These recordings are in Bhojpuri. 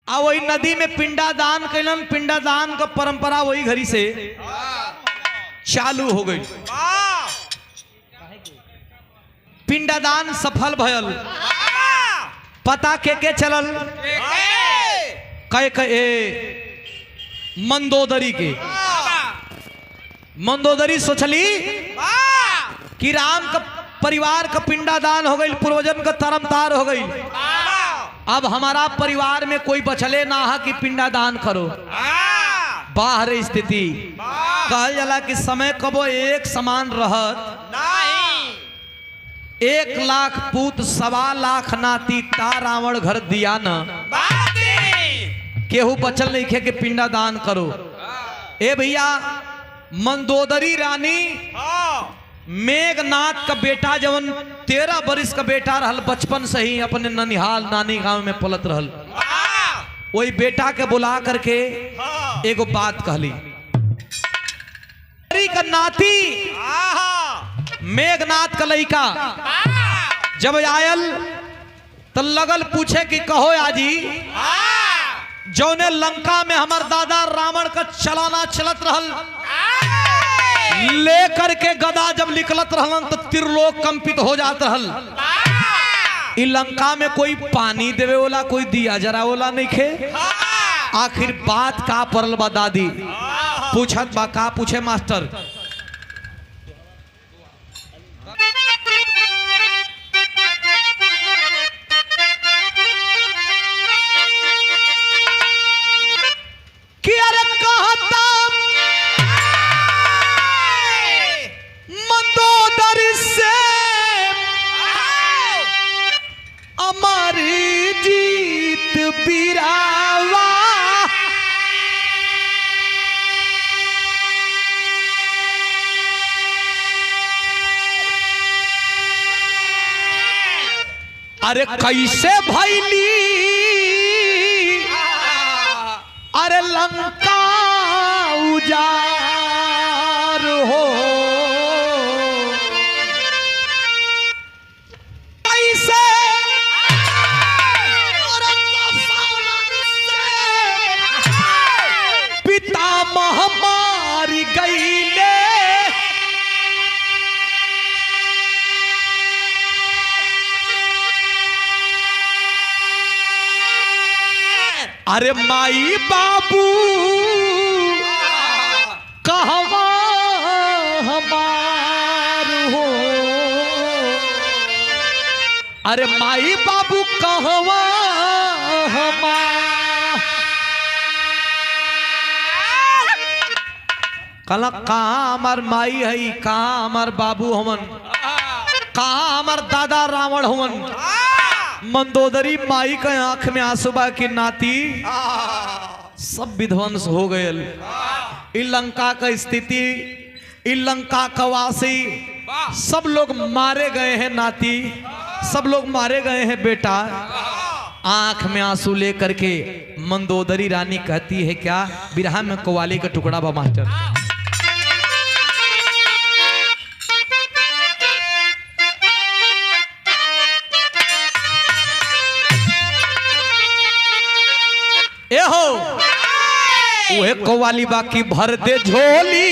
आ वही नदी में पिंडादान कैलन। पिंडादान का परंपरा वही घड़ी से चालू हो गई। पिंडादान सफल भयल। पता के चलल कहे मंदोदरी के। मंदोदरी सोचली कि राम का परिवार का पिंडादान हो गई, पूर्वजन का तरमतार हो गई। अब हमारा परिवार में कोई बचले ना है कि पिंडादान करो। बाहर स्थिति कहल जाला कि समय कबो एक समान रहत नहीं। 1 लाख पूत 1.25 लाख नाती ता रावण घर दिया न। केहू बचल नहीं खे कि पिंडादान करो। ए भैया मंदोदरी रानी मेघनाथ का बेटा जवन 13 बरिस का बेटा रहल, बचपन से ही अपने ननिहाल नानी गांव में पलत रहल। वही बेटा के बुला करके एगो बात कहली। का नाती मेघनाथ का लड़का जब आयल तो लगल पूछे कि कहो आजी जौने लंका में हमार दादा रावण का चलाना चलत रहल, लेकर के गदा जब निकलत रहलन तो त्रिलोक कंपित हो जात रहल। इ लंका में कोई पानी देवे वाला, कोई दिया जरा वाला नहीं खे। आखिर बात का परल बा दादी पूछत बा। का पूछे मास्टर? कि अरे कहता मंदोदरी से हमारी जीत बिरावा। अरे कैसे भैली अरे लंका उजार हो, कैसे पितामह मारी गईले। अरे माई बाबू कहवा हमार हो। अरे माई बाबू कहवा हमार। कला कहाँ हमार माई है, कहाँ हमार बाबू हमन, कहाँ हमार दादा रावण हमन। मंदोदरी माई के आंख में आंसू बा कि नाती सब विध्वंस हो गए। लंका का स्थिति, लंका का वासी सब लोग मारे गए हैं नाती, सब लोग मारे गए हैं बेटा। आंख में आंसू लेकर के मंदोदरी रानी कहती है क्या? बिरहा में कव्वाली का टुकड़ा बा मास्टर। ए हो वो कव्वाली बाकी भर दे झोली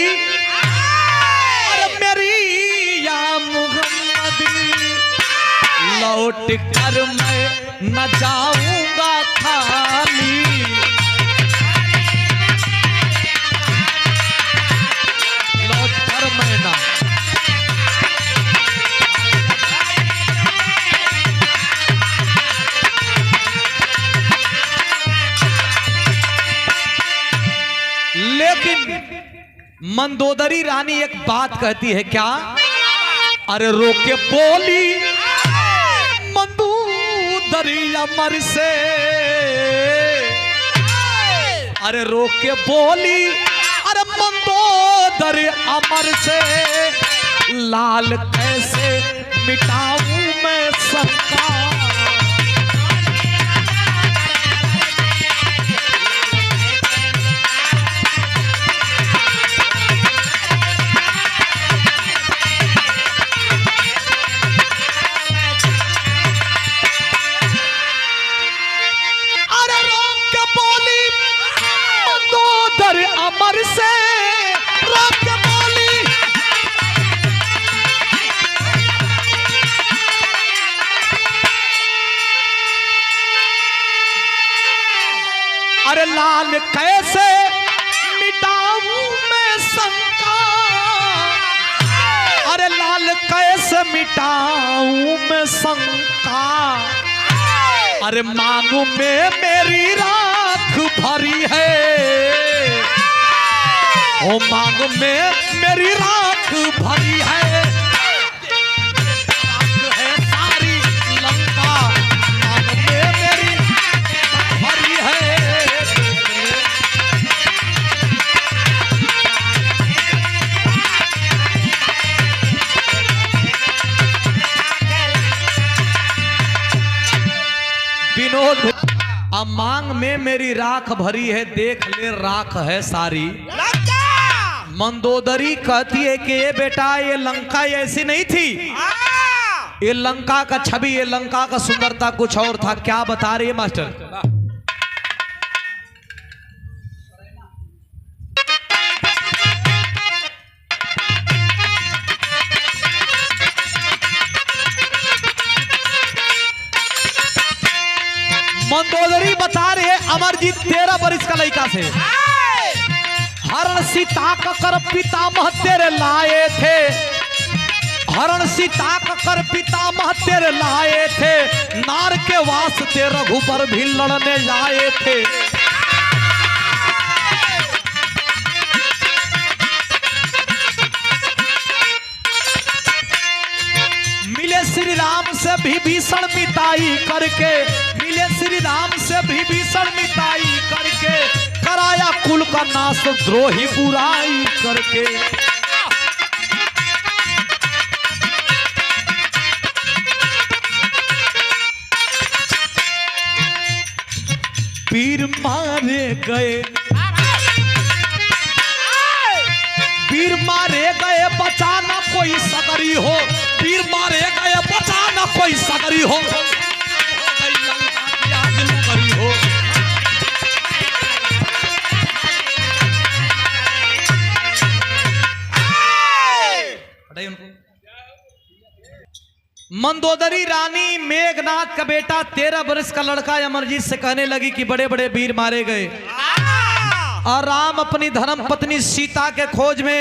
अरे मेरी या मुहम्मदी, लौट कर मैं न जाऊंगा खाली। लौट कर मैं ना मंदोदरी रानी एक बात कहती है क्या? अरे रोके बोली मंदोदरी अमर से। अरे रोके बोली अरे मंदोदरी अमर से, लाल कैसे मिटाऊं मैं सबका। कैसे रोक के बोली, अरे लाल कैसे मिटाऊं मैं शंका, अरे लाल कैसे मिटाऊं मैं शंका, अरे मांगू में मेरी राख भरी है, ओ मांग में मेरी राख भरी है, राख है सारी लंका, मांग में मेरी भरी है। विनोद, अब मांग में मेरी राख भरी है, देख ले राख है सारी। मंदोदरी कहती है कि ये बेटा ये लंका ऐसी नहीं थी, ये लंका का छवि, ये लंका का सुंदरता कुछ और था। क्या बता रही है मास्टर? मंदोदरी बता रहे अमरजीत 13 वर्ष का लड़का से हरण सीता का कर पितामह तेरे लाए थे, हरण सीता का कर पितामह तेरे लाए थे, नार के वास्ते रघुबर भी लड़ने जाए थे। मिले श्री राम से विभीषण मिताई करके, मिले श्री राम से विभीषण मिताई करके, कराया कुल का नाश द्रोही बुराई करके। पीर मारे गए, पीर मारे गए बचा न कोई सगरी हो, पीर मारे गए बचा न कोई सगरी हो, हो। मंदोदरी रानी मेघनाथ का बेटा 13 वर्ष का लड़का अमरजीत से कहने लगी कि बड़े बड़े वीर मारे गए और राम अपनी धर्म पत्नी सीता के खोज में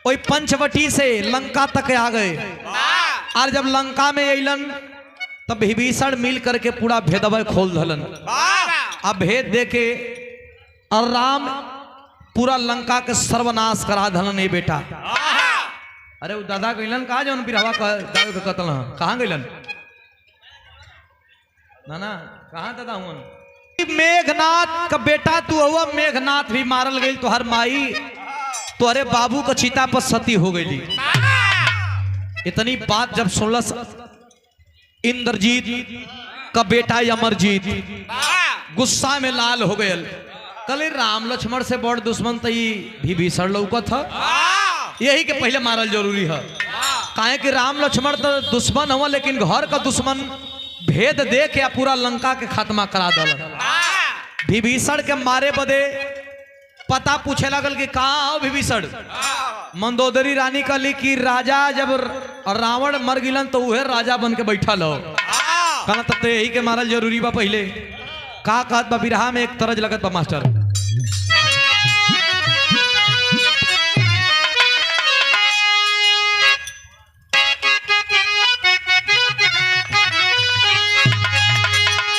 कोई पंचवटी से लंका तक आ गए। और जब लंका में अलन तब विभीषण मिल करके पूरा भेदवा खोल धलन। अब भेद देके और राम पूरा लंका के सर्वनाश करा धलन। ये बेटा अरे वो दादा गइलन कहा जौन बिरहवा कतल कहाँ गइलन ना कहाँ दादा हुन? मेघनाथ का बेटा तू हुआ, मेघनाथ भी मारल गई, तो हर माई तो अरे बाबू का चिता पर सती हो गई। इतनी बात जब सुनलस इंद्रजीत का बेटा अमरजीत गुस्सा में लाल हो गए। कल राम लक्ष्मण से बड़ दुश्मन तो विभीषण लौकत था, यही के पहले मारल जरूरी है। काहे कि राम लक्ष्मण तो दुश्मन हुआ, लेकिन घर का दुश्मन भेद दे के पूरा लंका के खात्मा करा दल। विभीषण के मारे बदे पता पूछे लगल कि कहाँ हो विभीषण। मंदोदरी रानी कहली कि राजा जब रावण मर गिलन तो वह राजा बन के बैठल हो। कहना तब तो यही के मारल जरूरी बा। पहले का कहत बा बिरहा में एक तरज लगत बा मास्टर।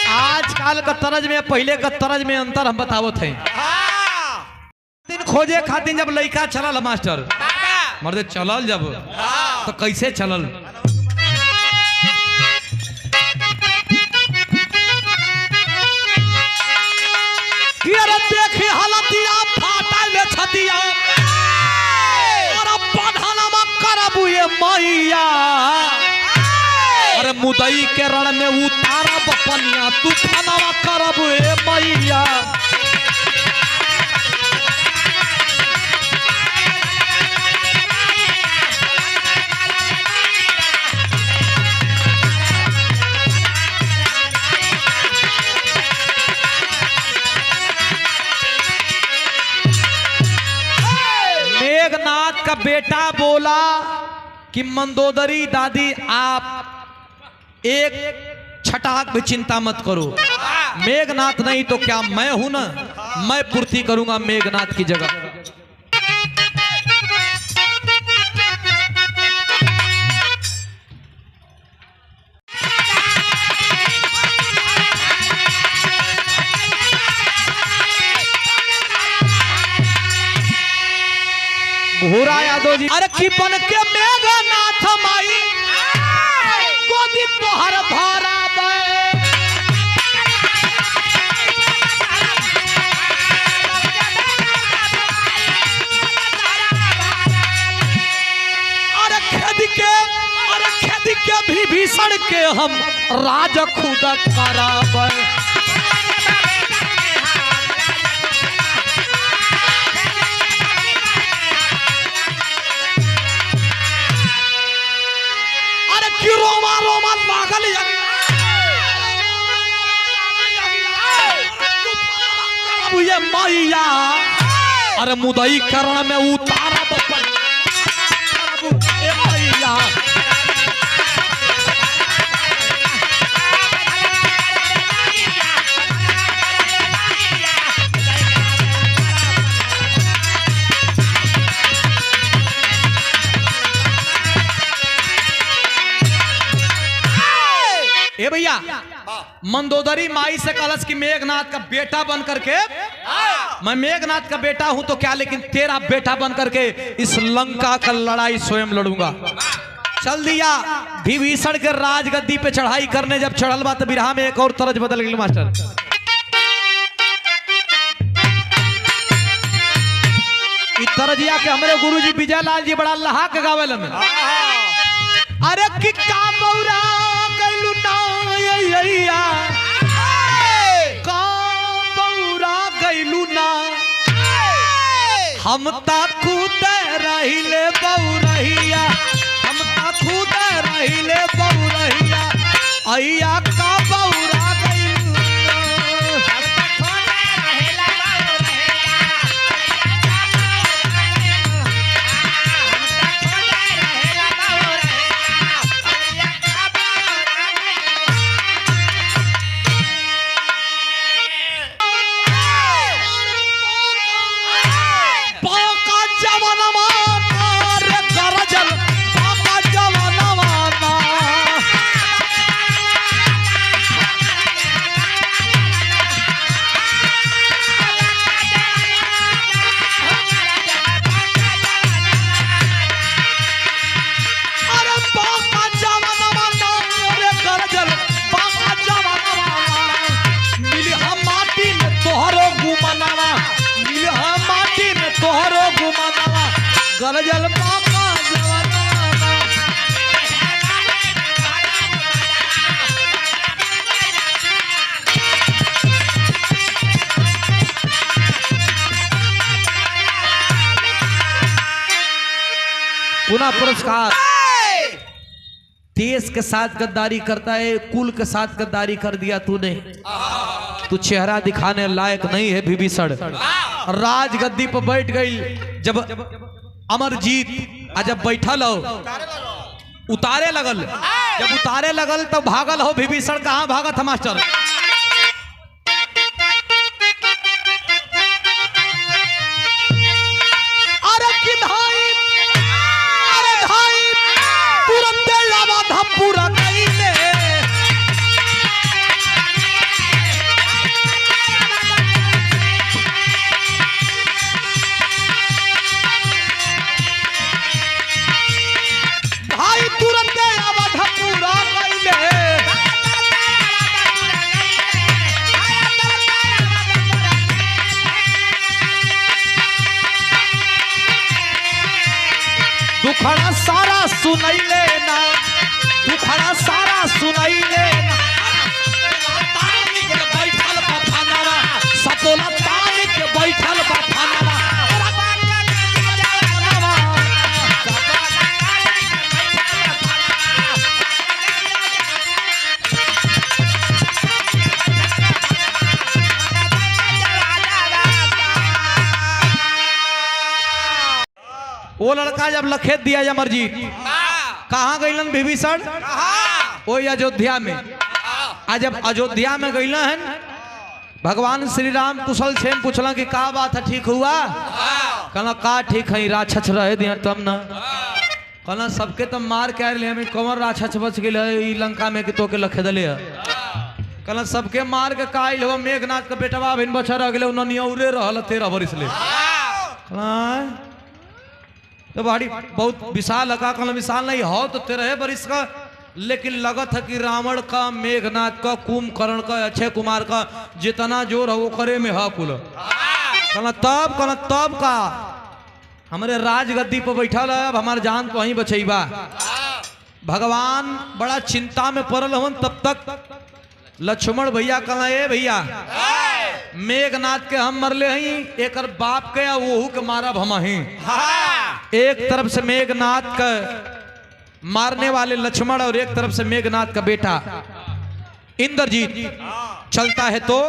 आजकल का तरज में पहले का तरज में अंतर हम बतावत हैं। दिन खोजे खातिर जब लड़का चलल मास्टर मर्दे चलल जब तो कैसे चलल? देखी हालतिया फाटल छतिया और बंधनमा करबू ये मैया, अरे मुदई के रण में उतारब पनिया तूफानवा करबू ये मैया। का बेटा बोला कि मंदोदरी दादी आप एक छटाक भी चिंता मत करो, मेघनाथ नहीं तो क्या मैं हूं ना, मैं पूर्ति करूंगा मेघनाथ की जगह। घोरा यादव जी अरे की बन के मेघनाथ माई गोदी तोहर भारा अरे खेद के भी भीषण के हम राज खुद कराब। रोमा रोमा पागल ये मैया अरे मुदई करण में उतारा मैया ए भैया मंदोदरी माई से कलश की मेघनाथ का बेटा बन करके मैं मेघनाथ का बेटा हूं तो क्या, लेकिन तेरा बेटा बन करके इस लंका का लड़ाई स्वयं लड़ूंगा। चल दिया विभीषण के राजगद्दी पे चढ़ाई करने, जब चढ़ल बा तो बिरहा में एक और तरज बदल गई मास्टर। तरजिया के हमारे गुरुजी विजय लाल जी बड़ा लहा के गावेल में अरे कि का बौरा गइलू ना यैया का बौरा गइलू ना हम ता खुद रहिले बौरहिया, हम ता खुद रहिले बौरहिया अइया का बौरा गइलू गरजल पापा पुनः पुरस्कार। देश के साथ गद्दारी करता है, कुल के साथ गद्दारी कर दिया तूने, तू चेहरा दिखाने लायक नहीं है विभीषण। राजगद्दी पर बैठ गई, जब अमरजीत जब बैठल हो उतारे लगल, जब उतारे लगल तो भागल हो विभीषण। कहां भागत है मास्टर? अरे कि धाई तुरंत लावा पूरा गईले दुखड़ा सारा सुनाई लेना, दुखड़ा सारा सुनाई लेना। बैठल बफानावा सपोला तान के बैठल बफानावा वो लड़का जब लखेत दिया अमरजीत कहाँ गईलन विभीषण वो अयोध्या में। आज जब अयोध्या में गईला है भगवान श्री राम कुशल क्षेम पूछला कि का बात है ठीक हुआ। कहना का ठीक है राक्षस रहे दिया तब न। कहना सबके तब मार के आए हमें कमर राक्षस बच गए लंका में कि तो के लखे दले। कहना सबके मार के काइल हो मेघनाथ के बेटवा बिन बछर अगले उन्होंने औरे रहल 13 बरिस ले। तो बड़ी बहुत विशाल लगा। कहना विशाल नहीं हो तो 13 बरिस का, लेकिन लगत है कि रावण का मेघनाथ का कुंभकर्ण का अक्षय कुमार का जितना जोर है वो करे में है कुल। कहना तब का हमारे राजगद्दी पर बैठल है अब हमारे जान तो वहीं बचेबा। भगवान बड़ा चिंता में पड़ल हवन। तब तक लक्ष्मण भैया कहना ए भैया मेघनाथ के हम मरले हई एक बाप के वहू के मारब हम ही। एक तरफ से मेघनाथ का मारने वाले लक्ष्मण और एक तरफ से मेघनाथ का बेटा इंद्रजीत चलता है तो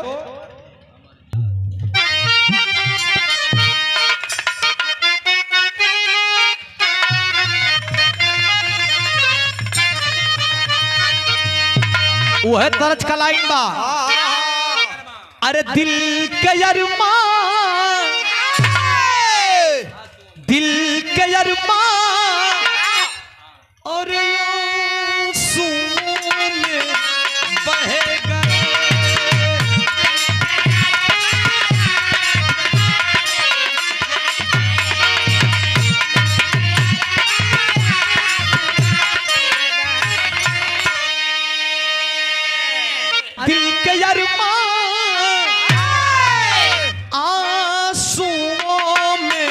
वह तरज का लाइन बा। अरे दिल के अरमान और आंसुओं में बह गए। दिल के अरमान आंसुओं में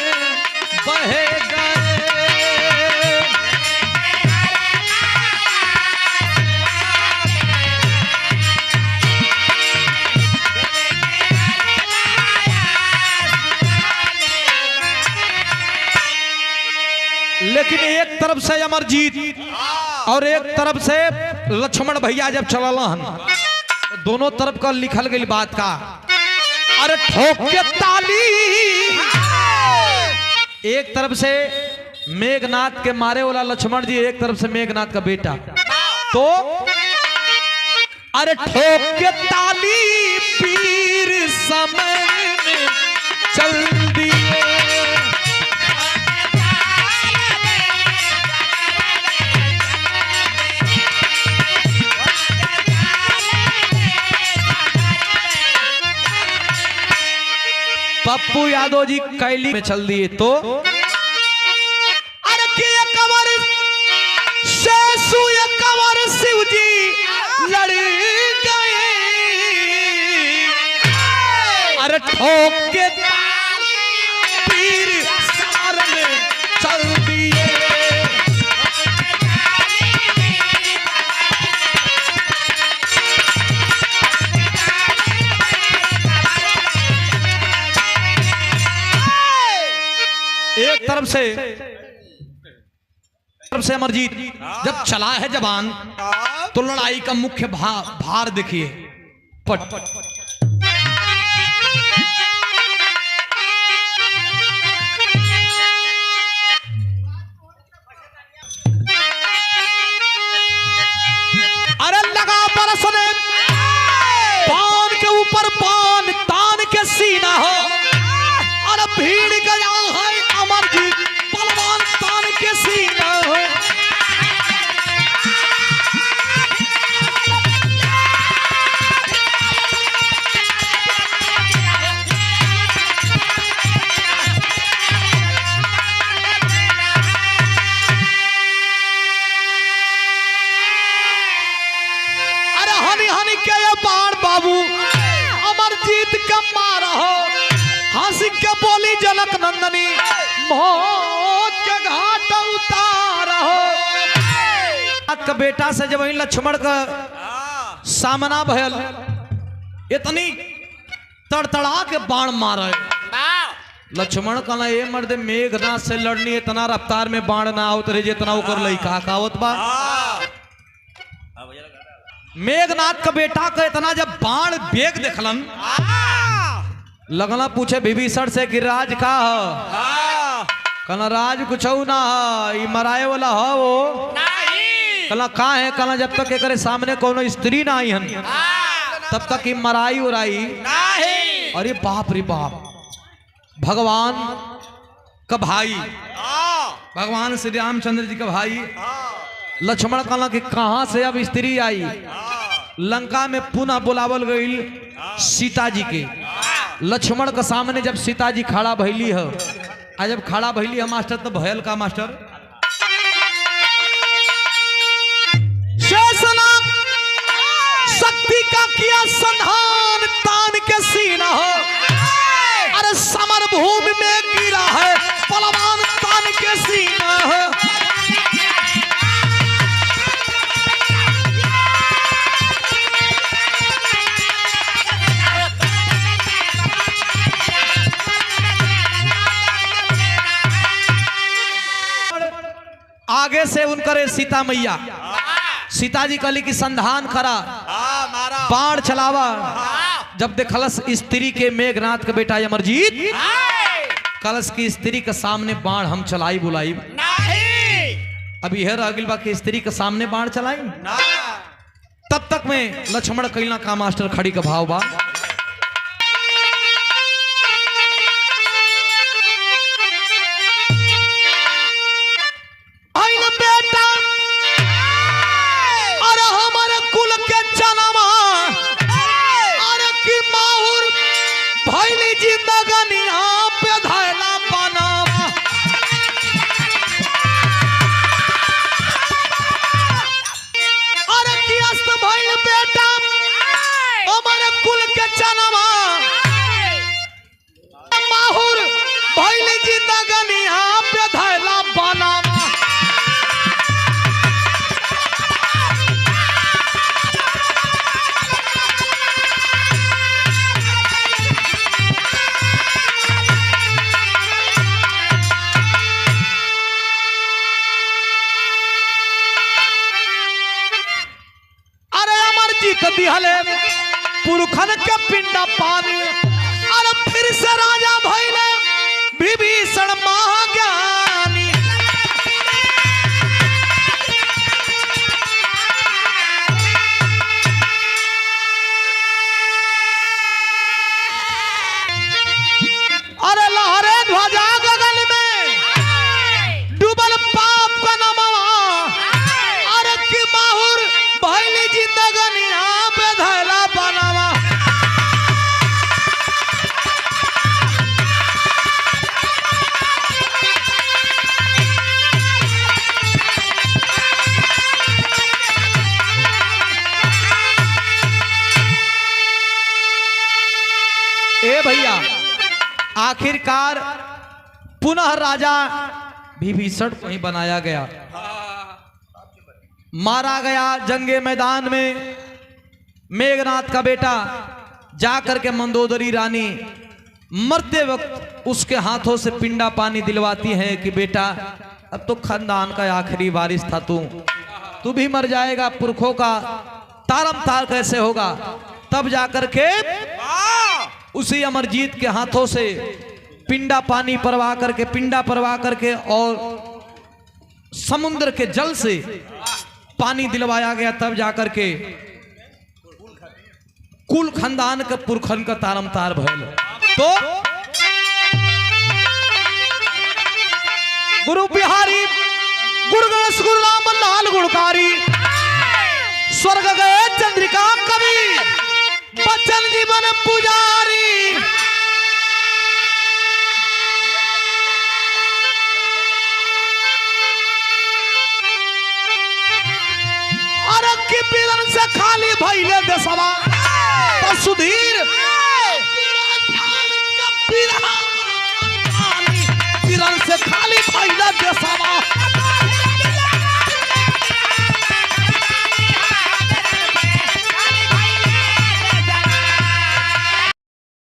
बह गए। लेकिन एक तरफ से अमरजीत और एक तरफ से लक्ष्मण भैया जब चलल दोनों तरफ का लिखल गई बात का। अरे ठोक के ताली एक तरफ से मेघनाथ के मारे वाला लक्ष्मण जी एक तरफ से मेघनाथ का बेटा। तो अरे ठोक के ताली पीर समय में चल दिए। पप्पू यादव जी कैली में चल दिए तो अरे के कवर शेषु कवर शिव जी लड़ गए। अरे ठोक के पीर सार में चल दिए। एक तरफ से अमरजीत जब चला है जवान तो लड़ाई का मुख्य भार देखिए पट। अरे लगा बरसने पान के ऊपर पान तान के सीना हो। अरे भीड़ गया है अमरजीत बलवान तान के सीना हो। अरे हनी हनी के ये बाण बाबू अमरजीत का मारा हो। हंसी के बोली जनक नंदनी मौत के घाट उतार हो। का बेटा से जब लक्ष्मण का सामना भयल इतनी तड़तड़ा के बाण मारे। लक्ष्मण कहना ये मर्द मेघनाथ से लड़नी इतना रफ्तार में बाण ना आवत रहे जितना ओकर लइका कहावत बा। मेघनाथ का बेटा का इतना जब बाण बेग देखलन लगना पूछे विभीषण से कि राज का कहना राज कुछ ना है मराए वाला है वो कहना कहा है कहना जब तक एक सामने कोनो स्त्री ना आई हन तब तक ही मराई उराई अरे बाप रे बाप भगवान का भाई भगवान श्री रामचंद्र जी का भाई लक्ष्मण कहला कि कहां से अब स्त्री आई लंका में पुनः बुलावल गई सीता जी के लक्ष्मण के सामने जब सीता जी खड़ा भैली है आज जब खड़ा भैली है मास्टर तो भयल का मास्टर शेषनाग शक्ति का किया संधान तान के सीना हो अरे समर भूमि में गिरा है पलवान तान के सीना हो आगे से उनकर सीता मैया सीता जी कली की संधान करा बाण चलावा जब देखलस स्त्री के मेघनाथ के बेटा अमरजीत कलश की स्त्री के सामने बाण हम चलाई बुलाई अभी है रह बा कि स्त्री के सामने बाण चलाई तब तक में लक्ष्मण कैला का मास्टर खड़ी का भाव बा पुरखन के पिंडा पानी और फिर से राजा भइले विभीषण महाज्ञानी अरे लहरे ध्वजा गगन में डूबल पाप का नमवा अरे की माहुर भइली जिंदगानी पे धैला बनावा ए भैया आखिरकार पुनः राजा विभीषण को ही बनाया गया मारा गया जंगे मैदान में मेघनाथ का बेटा जाकर के मंदोदरी रानी मरते वक्त उसके हाथों से पिंडा पानी दिलवाती है कि बेटा अब तो खानदान का आखिरी वारिस था तू भी मर जाएगा पुरखों का तारम तार कैसे होगा तब जाकर के उसी अमरजीत के हाथों से पिंडा परवा करके और समुद्र के जल से पानी दिलवाया गया तब जाकर के कुल खानदान का पुरखन का तारम तार भयल तो गुरु बिहारी गुरु गणेश गुरु राम लाल गुणकारी स्वर्ग गए चंद्रिका कवि बच्चन जीवन पुजारी और की पीरन से खाली भइले देशवा तो सुधीर पीरन से खाली भइले